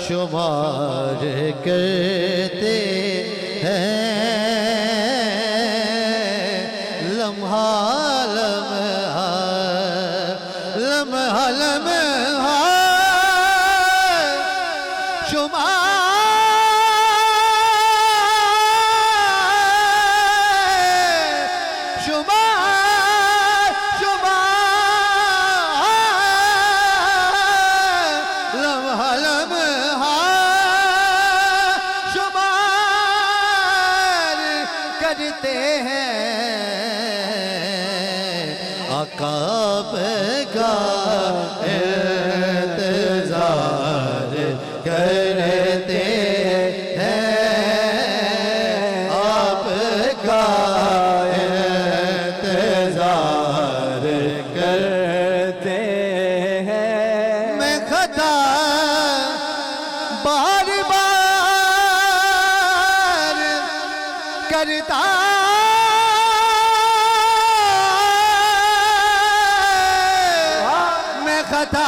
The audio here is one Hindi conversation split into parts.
शुमार करते हैं, लम्हा लम्हा लम्हा लम्हा करते हैं, आकाब का इंतजार करते हैं, आपका इंतजार करते हैं। मैं खता बार बार करता मैं खता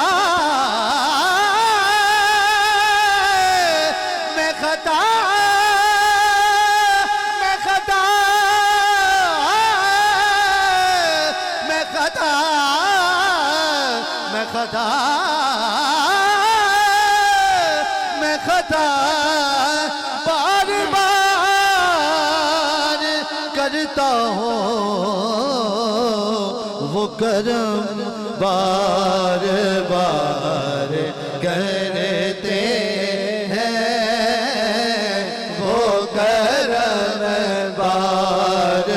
मैं खता मैं खता मैं खता मैं खता मैं खता बार बार करता हूँ, वो करम बार बार करते हैं, वो करम बार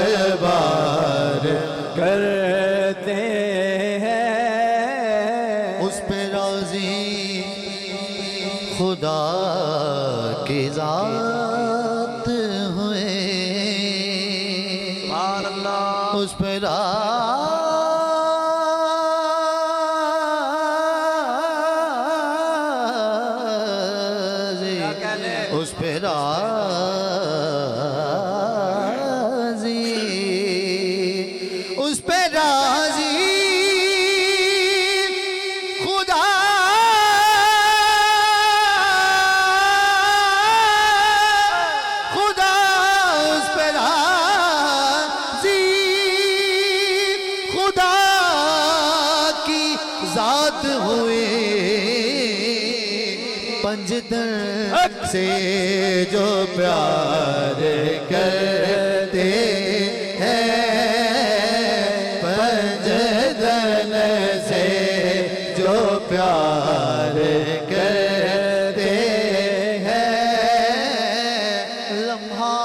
बार करते हैं। उस पे राजी खुदा की ज़ात हुए, उस पे राज़ी, उस पे राज़ी, उस पे राज़ी खुदा खुदा, उस पे राज़ी खुदा की ज़ात हुए। पंजदर से जो प्यार करते हैं, पंजदर से जो प्यार करते हैं, लम्हा